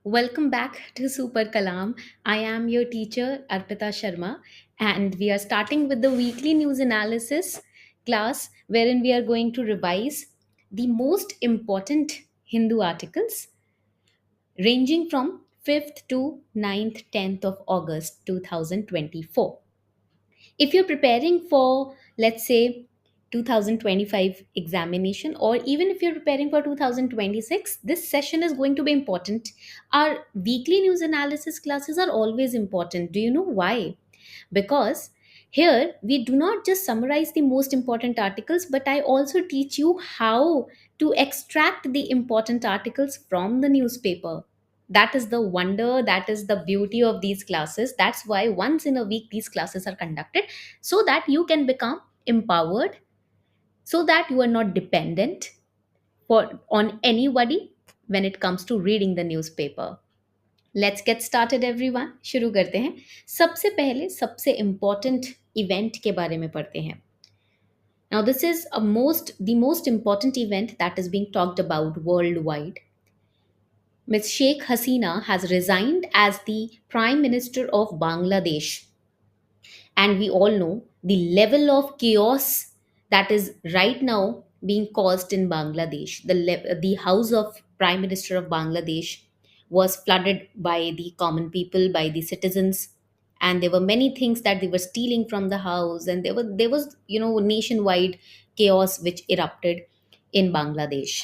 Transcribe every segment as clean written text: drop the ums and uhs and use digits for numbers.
Welcome back to Super Kalam. I am your teacher, Arpita Sharma, and we are starting with the weekly news analysis class wherein we are going to revise the most important Hindu articles ranging from 5th to 9th, 10th of August 2024. If you're preparing for, let's say, 2025 examination, or even if you're preparing for 2026, this session is going to be important. Our weekly news analysis classes are always important. Do you know why? Because here we do not just summarize the most important articles, but I also teach you how to extract the important articles from the newspaper. That is the wonder, that is the beauty of these classes. That's why once in a week these classes are conducted, so that you can become empowered, so that you are not dependent for on anybody when it comes to reading the newspaper. Let's get started everyone, शुरू करते हैं। सबसे पहले सबसे important event के बारे में पढ़ते हैं। Now this is a most the most important event that is being talked about world wide. Ms. Sheikh Hasina has resigned as the Prime Minister of Bangladesh. And we all know the level of chaos that is right now being caused in Bangladesh. The house of Prime Minister of Bangladesh was flooded by the common people, by the citizens, and there were many things that they were stealing from the house, and there was nationwide chaos which erupted in Bangladesh,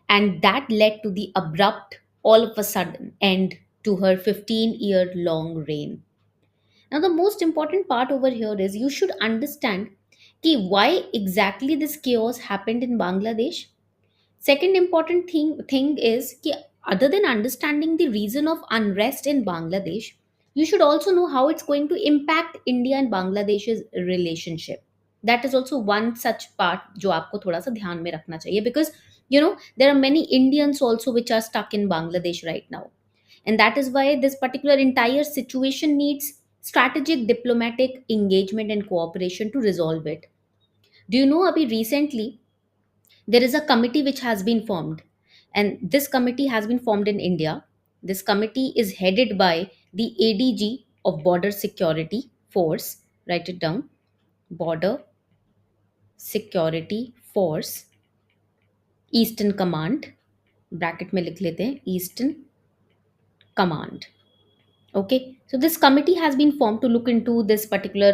and that led to the abrupt, all of a sudden end to her 15-year long reign. Now, the most important part over here is you should understand why exactly this chaos happened in Bangladesh. Second important thing is other than understanding the reason of unrest in Bangladesh, you should also know how it's going to impact India and Bangladesh's relationship. That is also one such part जो आपको थोड़ा सा ध्यान में रखना चाहिए, because there are many Indians also which are stuck in Bangladesh right now, and that is why this particular entire situation needs strategic diplomatic engagement and cooperation to resolve it. Do you know abhi recently there is a committee which has been formed, and this committee has been formed in India. This committee is headed by the ADG of Border Security Force. Write it down: Border Security Force, Eastern Command, bracket में लिख लेते हैं eastern command. Okay, so this committee has been formed to look into this particular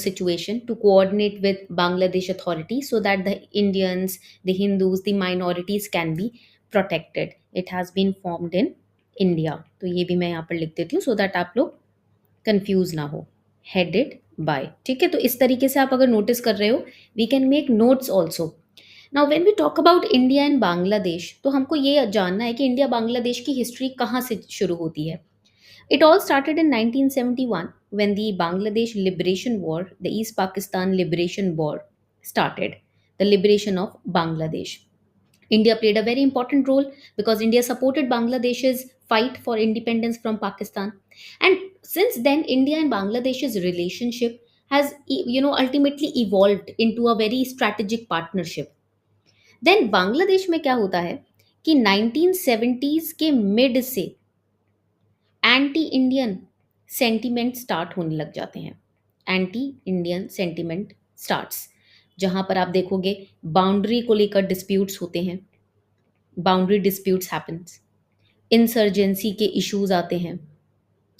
situation, to coordinate with Bangladesh authority, so that the Indians, the Hindus, the minorities can be protected. It has been formed in India. तो ये भी मैं यहाँ पर लिख देती हूँ so that आप लोग कंफ्यूज ना हो. Headed by. ठीक है, तो इस तरीके से आप अगर नोटिस कर रहे हो, we can make notes also. Now when we talk about India and Bangladesh, तो हमको ये जानना है कि इंडिया बांग्लादेश की हिस्ट्री कहाँ से शुरू होती है. It all started in 1971 when the Bangladesh Liberation War, the East Pakistan Liberation War, started, the liberation of Bangladesh. India played a very important role because India supported Bangladesh's fight for independence from Pakistan. And since then, India and Bangladesh's relationship has, ultimately evolved into a very strategic partnership. Then Bangladesh में क्या होता है कि 1970s के mid से anti Indian sentiment start होने लग जाते हैं. एंटी इंडियन सेंटिमेंट स्टार्ट्स, जहां पर आप देखोगे बाउंड्री को लेकर डिस्प्यूट्स होते हैं. बाउंड्री डिस्प्यूट्स हैपन्स, इंसर्जेंसी के इश्यूज आते हैं.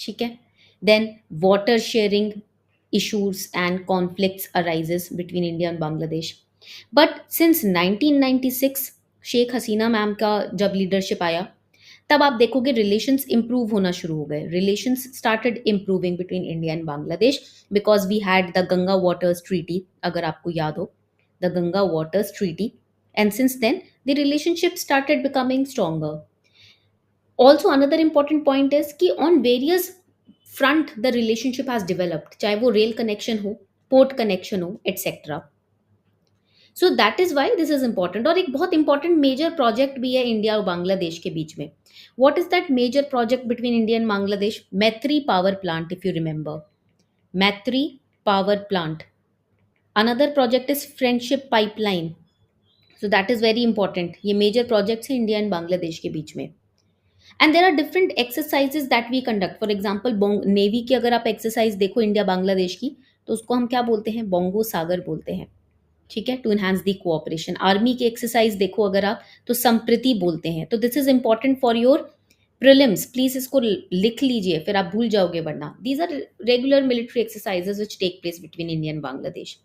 ठीक है, then water sharing issues and conflicts arises between India and Bangladesh. But since 1996 Sheikh Hasina ma'am का जब लीडरशिप आया, तब आप देखोगे रिलेशंस इंप्रूव होना शुरू हो गए. Relations started improving between India and Bangladesh because we had the Ganga waters treaty, अगर आपको याद हो, the Ganga waters treaty. And since then the relationship started becoming stronger. Also another important point is कि on various front the relationship has developed, चाहे वो rail connection हो, port connection हो, etcetera. So that is why this is important. और एक बहुत important major project भी है इंडिया और बांग्लादेश के बीच में. What is that major project between India and Bangladesh? Maitri power plant, if you remember. Maitri power plant. Another project is friendship pipeline. So that is very important. ये मेजर प्रोजेक्ट्स हैं India and Bangladesh के बीच में. And there are different exercises that we conduct. For example navy की अगर आप exercise देखो India Bangladesh की, तो उसको हम क्या बोलते हैं, बोंगो सागर बोलते हैं. ठीक है, to enhance the cooperation. Army की एक्सरसाइज देखो अगर आप, तो संप्रीति बोलते हैं. तो this is important for your prelims. Please इसको लिख लीजिए, फिर आप भूल जाओगे वरना. These are regular military exercises which take place between India and Bangladesh.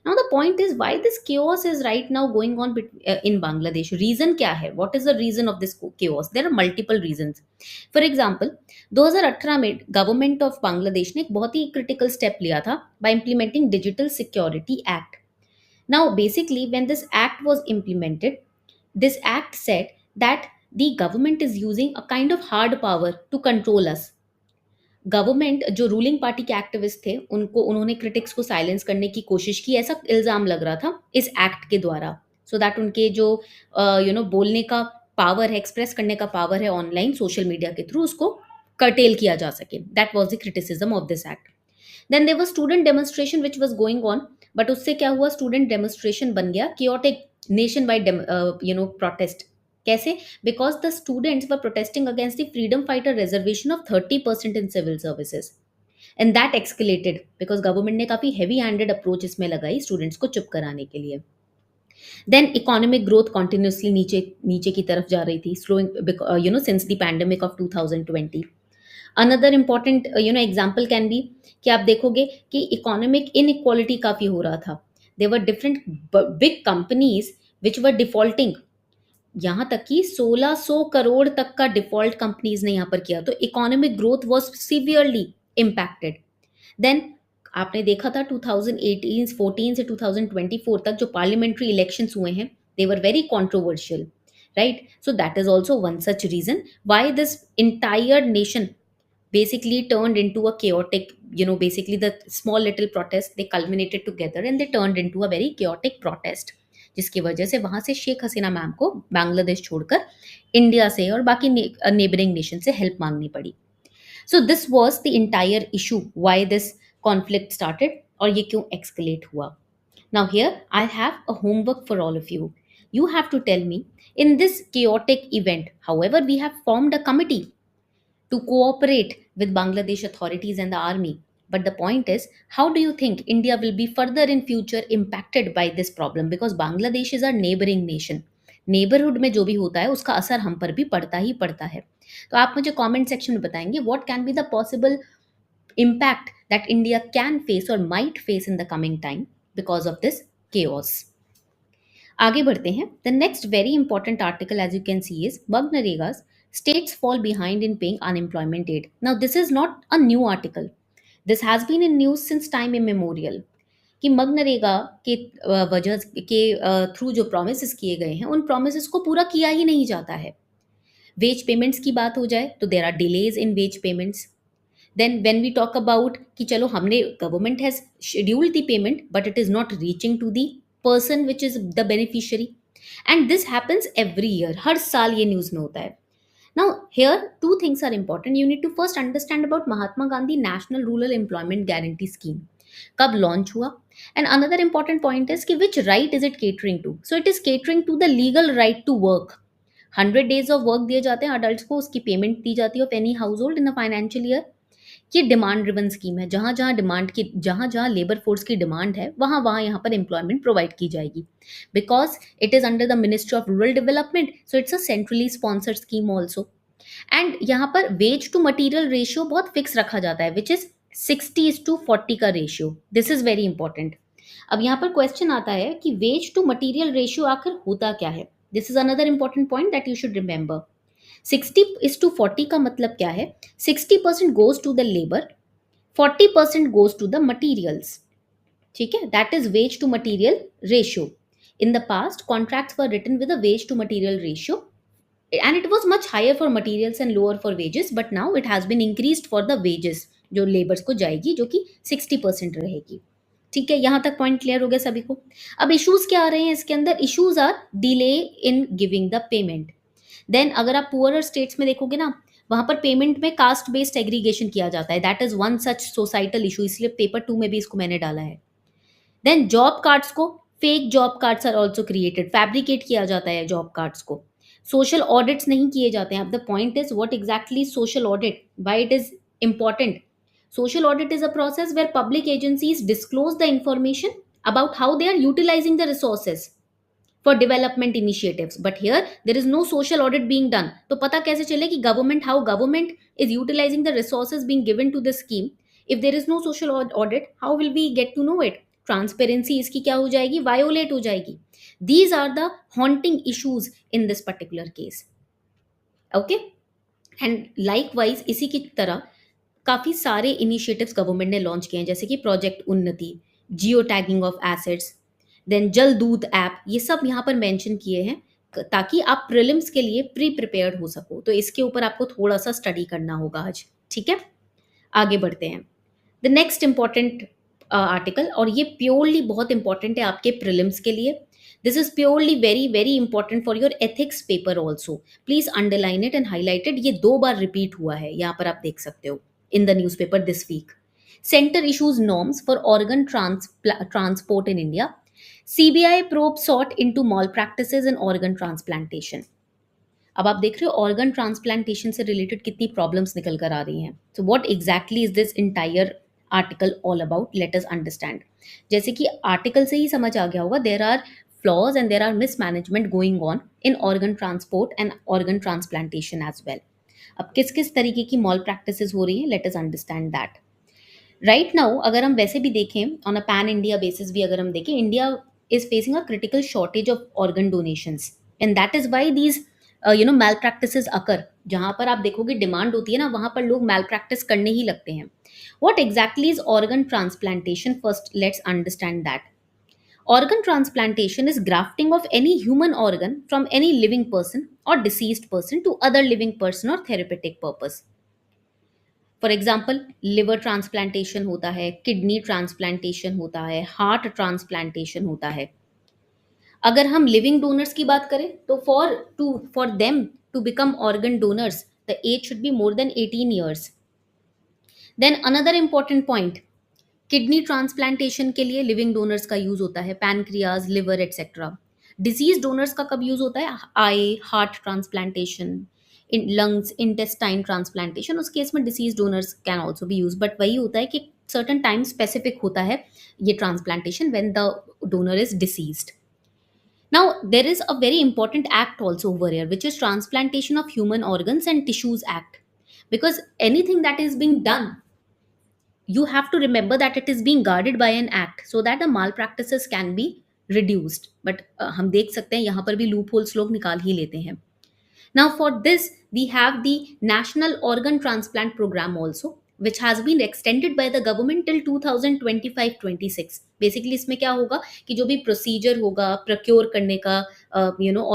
Now the point is why this chaos is right now going on in Bangladesh. Reason क्या है? What is the reason of this chaos? There are multiple reasons. For example, 2018 में government of Bangladesh ने एक बहुत ही critical step लिया था by implementing Digital Security Act. Now basically when this act was implemented, this act said that the government is using a kind of hard power to control us. Government जो ruling party के activist थे उनको, उन्होंने critics को silence करने की कोशिश की, ऐसा इल्जाम लग रहा था इस एक्ट के द्वारा. सो दैट उनके जो बोलने का पावर है, एक्सप्रेस करने का पावर है ऑनलाइन सोशल मीडिया के थ्रू, उसको कर्टेल किया जा सके. That was the criticism of this act. Then there was student demonstration which was going on. But उससे क्या हुआ, स्टूडेंट डेमोन्स्ट्रेशन बन गया chaotic नेशन वाइड प्रोटेस्ट. कैसे? Because the students were protesting against the freedom fighter reservation of 30% in civil services. And that escalated because government ने काफी heavy handed approach इसमें लगाई students को चुप कराने के लिए. Then economic growth continuously नीचे नीचे की तरफ जा रही थी, slowing since the pandemic of 2020. Another important example can be कि आप देखोगे कि economic inequality काफी हो रहा था. There were different big companies which were defaulting. यहाँ तक कि 1600 करोड़ तक का डिफॉल्ट कंपनीज ने यहाँ पर किया. तो economic growth was severely impacted. Then आपने देखा था 2018-14 से 2024 तक जो पार्लियामेंट्री इलेक्शंस हुए हैं, they were very controversial, right? So that is also one such reason why this entire nation basically turned into a chaotic, basically the small little protest, they culminated together and they turned into a very chaotic protest, जिसकी वजह से वहां से Sheikh Hasina ma'am को बांग्लादेश छोड़कर India से और बाकी नेबरिंग नेशन से हेल्प मांगनी पड़ी. So this was the entire issue why this conflict started और ये क्यों एक्सकलेट हुआ. Now here I have a homework for all of you. You have to tell me, in this chaotic event, however, we have formed a committee to cooperate with Bangladesh authorities and the army. But the point is, how do you think India will be further in future impacted by this problem? Because Bangladesh is our neighboring nation. Neighbourhood में जो भी होता है उसका असर हम पर भी पड़ता ही पड़ता है. तो आप मुझे कमेंट सेक्शन में बताएंगे what can be the possible impact that India can face or might face in the coming time because of this chaos. आगे बढ़ते हैं. The next very important article as you can see is मनरेगास states fall behind in paying unemployment aid. Now, this is not a new article. This has been in news since time immemorial. कि मनरेगा के वजह के through जो promise किए गए हैं उन प्रोमिस को पूरा किया ही नहीं जाता है. वेज पेमेंट्स की बात हो जाए तो there are delays in wage payments. Then when we talk about कि चलो हमने government has scheduled the payment but it is not reaching to the person which is the beneficiary. And this happens every year. हर साल ये news में होता है. Now, here two things are important. You need to first understand about Mahatma Gandhi National Rural Employment Guarantee Scheme. कब launch हुआ? And another important point is कि which right is it catering to? So it is catering to the legal right to work. 100 days of work दिए जाते हैं adults को, उसकी payment दी जाती है of any household in a financial year. ये demand driven scheme है. जहाँ जहाँ डिमांड की, जहाँ जहाँ लेबर फोर्स की डिमांड है वहाँ वहाँ यहाँ पर एम्प्लॉयमेंट प्रोवाइड की जाएगी. Because it is under the ministry of rural development, so it's a centrally sponsored scheme also. And यहाँ पर वेज टू मटीरियल रेशियो बहुत फिक्स रखा जाता है विच इज 60:40 का ratio. This is very important. अब यहाँ पर क्वेश्चन आता है कि वेज टू मटीरियल रेशियो आखिर होता क्या है. This is another important point that you should remember. 60:40 का मतलब क्या है? 60% goes to the labour, 40% goes to the materials. ठीक है, that is wage to material ratio. In the past contracts were written with a wage to material ratio and it was much higher for materials and lower for wages, but now it has been increased for the wages जो labours को जाएगी, जो कि 60% रहेगी. ठीक है, यहाँ तक पॉइंट क्लियर हो गया सभी को. अब इश्यूज क्या आ रहे हैं इसके अंदर? Issues are delay in giving the payment. Then अगर आप पुअरर स्टेट्स में देखोगे ना, वहां पर पेमेंट में कास्ट बेस्ड एग्रीगेशन किया जाता है. That is one such societal issue, इसलिए पेपर 2 में भी इसको मैंने डाला है. देन जॉब कार्ड्स को, fake job cards are also created, fabricate किया जाता है जॉब कार्ड्स को. सोशल ऑडिट्स नहीं किए जाते हैं. अब the point is what exactly social audit, why it is important. Social audit is a process where public agencies disclose the information about how they are utilizing the resources for development initiatives. But here there is no social audit being done. तो पता कैसे चले कि government, how government is utilizing the resources being given to the scheme? If there is no social audit, how will we get to know it? Transparency इसकी क्या हो जाएगी? Violate हो जाएगी. These are the haunting issues in this particular case. Okay. And likewise इसी की तरह काफ़ी सारे इनिशिएटिव्स गवर्नमेंट ने लॉन्च किए हैं, जैसे कि project Unnati, geo tagging of assets, then Jal Doot app. ये सब यहाँ पर मेंशन किए हैं ताकि आप प्रीलिम्स के लिए प्री प्रिपेयर्ड हो सको. तो इसके ऊपर आपको थोड़ा सा स्टडी करना होगा आज. ठीक है, आगे बढ़ते हैं. द नेक्स्ट इंपॉर्टेंट आर्टिकल, और ये प्योरली बहुत इंपॉर्टेंट है आपके प्रीलिम्स के लिए. This is purely very very important for your ethics paper also. Please underline it and highlighted. ये 2 बार रिपीट हुआ है, यहाँ पर आप देख सकते हो in the newspaper this week. Centre issues norms for organ transport in India. CBI probe sought into malpractices in organ transplantation. अब आप देख रहे हो ऑर्गन ट्रांसप्लांटेशन से रिलेटेड कितनी प्रॉब्लम्स निकल कर आ रही हैं. So what exactly is this entire article all about? Let us understand. जैसे कि आर्टिकल से ही समझ आ गया होगा, there are flaws and there are mismanagement going on in organ transport and organ transplantation as well. अब किस किस तरीके की मॉल प्रैक्टिसेस हो रही हैं, let us understand that. Right now अगर हम वैसे भी देखें on a pan India basis भी अगर हम देखें, India is facing a critical shortage of organ donations and that is why these malpractices occur. जहां पर आप देखोगे डिमांड होती है ना, वहां पर लोग मैल प्रैक्टिस करने ही लगते हैं. What exactly is organ transplantation? First let's understand that. Organ transplantation is grafting of any human organ from any living person or deceased person to other living person or therapeutic purpose. For example, liver transplantation होता है, kidney transplantation होता है, heart transplantation होता है. अगर हम living donors की बात करें तो for them to become organ donors, the age should be more than 18 years. Then another important point, kidney transplantation के लिए लिविंग डोनर्स का यूज होता है, pancreas, liver etcetera. Deceased donors का कब यूज होता है? Eye, heart transplantation, in lungs, intestine transplantation. उस केस में deceased donors can also be use, but वही होता है कि सर्टन टाइम स्पेसिफिक होता है ये transplantation when the donor is deceased. Now there is a very important act also over here which is transplantation of human organs and tissues act. Because anything that is being done, you have to remember that it is being guarded by an act so that the malpractices can be reduced. But हम देख सकते हैं यहाँ पर भी loop holes लोग निकाल ही लेते हैं. Now for this we have the National Organ Transplant Program also, which has been extended by the government till 2025-26. Basically इसमें क्या होगा कि जो भी प्रोसीजर होगा प्रोक्योर करने का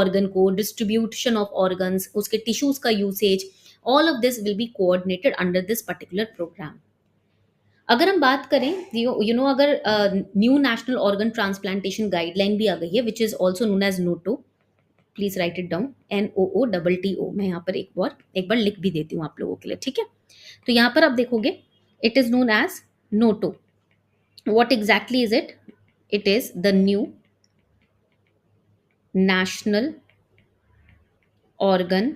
ऑर्गन को, डिस्ट्रीब्यूशन ऑफ ऑर्गन्स, उसके टिश्यूज का usage, all of this will be coordinated under this particular program. अगर हम बात करें अगर new national organ transplantation guideline भी आ गई है which is also known as NOTTO. Please write it down, NOOTTO. मैं यहाँ पर एक बार लिख भी देती हूँ आप लोगों के लिए. ठीक है, तो यहाँ पर आप देखोगे it is known as NOTTO. What exactly is it? It is the new national organ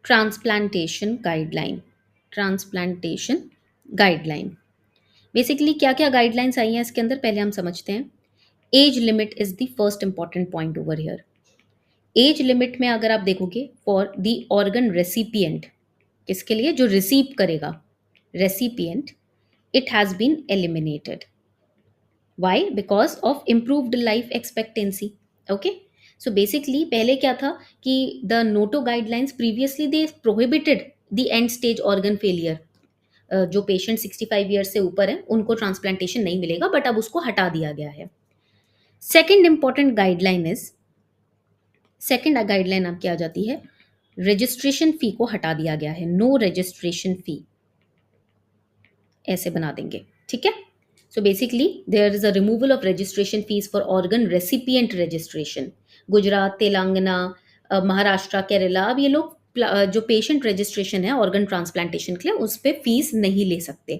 transplantation guideline. Basically क्या क्या गाइडलाइंस आई हैं इसके अंदर पहले हम समझते हैं. Age limit is the first important point over here. Age limit में अगर आप देखोगे फॉर द ऑर्गन रेसिपिएंट, किसके लिए? जो रिसीव करेगा, recipient, it has been eliminated. Why? Because of improved life expectancy. Okay, so basically पहले क्या था कि the NOTTO guidelines previously they prohibited the end stage organ failure. जो पेशेंट 65 ईयर्स से ऊपर है उनको ट्रांसप्लांटेशन नहीं मिलेगा, बट अब उसको हटा दिया गया है. सेकेंड इंपॉर्टेंट गाइडलाइन अब क्या आ जाती है? रजिस्ट्रेशन फी को हटा दिया गया है. नो रजिस्ट्रेशन फी ऐसे बना देंगे. ठीक है, so basically there is a removal of registration fees for organ recipient registration. Gujarat, Telangana, Maharashtra, Kerala, अब ये लोग जो पेशेंट रजिस्ट्रेशन है ऑर्गन ट्रांसप्लांटेशन के लिए उस पर फीस नहीं ले सकते.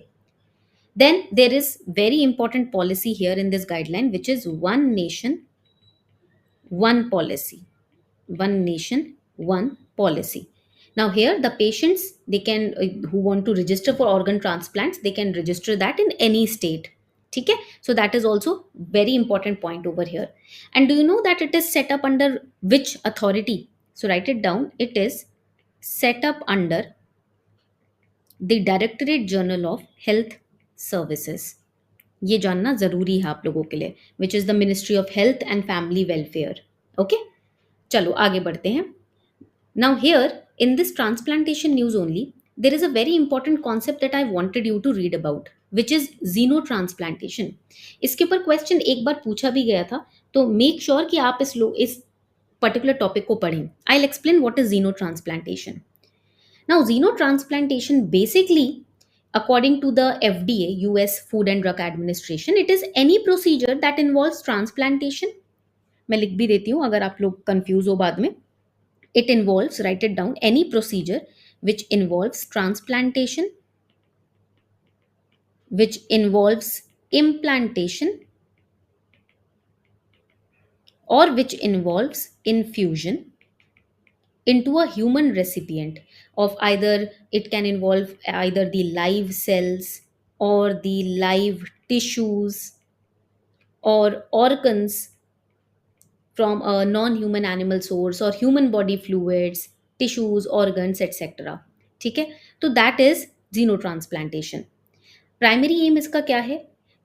Then there is very important policy here in this guideline which is one nation one policy. one nation, one policy. Now here the patients, they can who want to register for organ transplants, they can register that in any state. Okay, so that is also very important point over here. And do you know that it is set up under which authority? So write it down. It is set up under the Directorate General of Health Services. ये जानना जरूरी है आप लोगों के लिए, विच is the ministry of health and family welfare. Okay, चलो आगे बढ़ते हैं. Now, here in this transplantation news only, there is a very important concept that I wanted you to read about, which is xenotransplantation. इसके ऊपर question एक बार पूछा भी गया था, तो मेक श्योर कि आप इस पर्टिकुलर टॉपिक को पढ़ें. I will explain what is xenotransplantation. Now, xenotransplantation basically, according to the FDA, US Food and Drug Administration, it is any procedure that involves transplantation. मैं लिख भी देती हूँ अगर आप लोग कंफ्यूज हो बाद में. It involves, write it down, any procedure which involves transplantation, which involves implantation, or which involves infusion into a human recipient of either, it can involve either the live cells or the live tissues or organs from a non-human animal source or human body fluids, tissues, organs, etc. ठीक है, तो that is xenotransplantation. Primary aim इसका क्या है?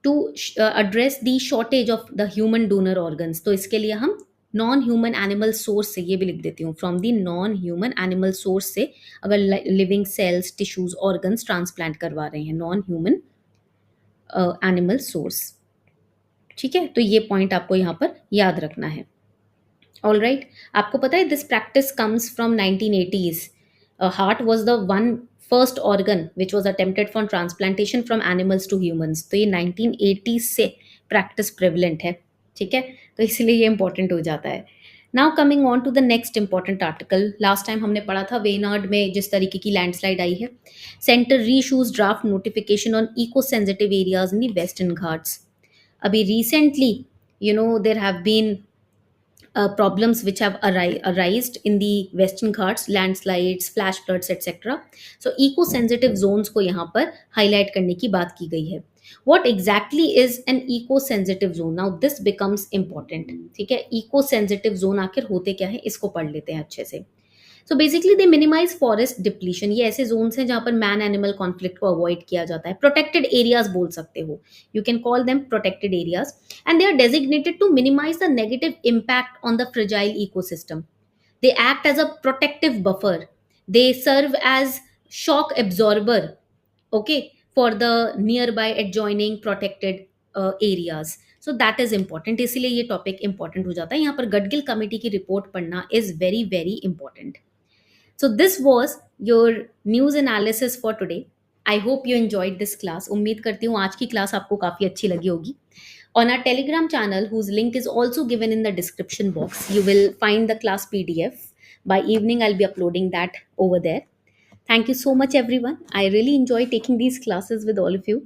To address the shortage of the human donor organs. तो इसके लिए हम नॉन ह्यूमन एनिमल सोर्स से, ये भी लिख देती हूँ, from the non human animal source से अगर living cells, tissues, organs transplant करवा रहे हैं, नॉन ह्यूमन एनिमल सोर्स. ठीक है, तो ये पॉइंट आपको यहाँ पर याद रखना है. ऑल राइट, आपको पता है this practice comes from 1980s. Heart was the one first organ which was attempted for transplantation from animals to humans. तो ये 1980s से प्रैक्टिस प्रेवलेंट है. ठीक है, तो इसलिए ये इंपॉर्टेंट हो जाता है. Now coming on to the next important article. Last time हमने पढ़ा था वेनार्ड में जिस तरीके की लैंडस्लाइड आई है. Centre reissues draft notification on eco sensitive areas in the western Ghats. अभी recently there have been problems which have arisen in the Western Ghats, landslides, flash floods, etc. So eco-sensitive zones को यहाँ पर highlight करने की बात की गई है. What exactly is an eco-sensitive zone? Now this becomes important. ठीक है, eco-sensitive zone आखिर होते क्या है, इसको पढ़ लेते हैं अच्छे से. So basically they minimise forest depletion. ये ऐसे जोन्स हैं जहाँ पर मैन एनिमल कॉन्फ्लिक्ट को अवॉइड किया जाता है. प्रोटेक्टेड एरियाज बोल सकते हो, you can call them protected areas, and they are designated to minimise the negative impact on the fragile ecosystem. They act as a protective buffer. They serve as shock absorber, okay, for the nearby adjoining protected areas. So that is important. इसलिए ये topic important हो जाता है. यहाँ पर Gadgil committee की report पढ़ना is very very important. So this was your news analysis for today. I hope you enjoyed this class. उम्मीद करती हूँ आज की क्लास आपको काफ़ी अच्छी लगी होगी. On our Telegram channel, whose link is also given in the description box, you will find the class PDF. By evening, I'll be uploading that over there. Thank you so much, everyone. I really enjoy taking these classes with all of you.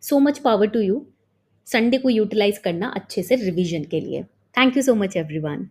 So much power to you. Sunday को utilize करना अच्छे से revision के लिए. Thank you so much, everyone.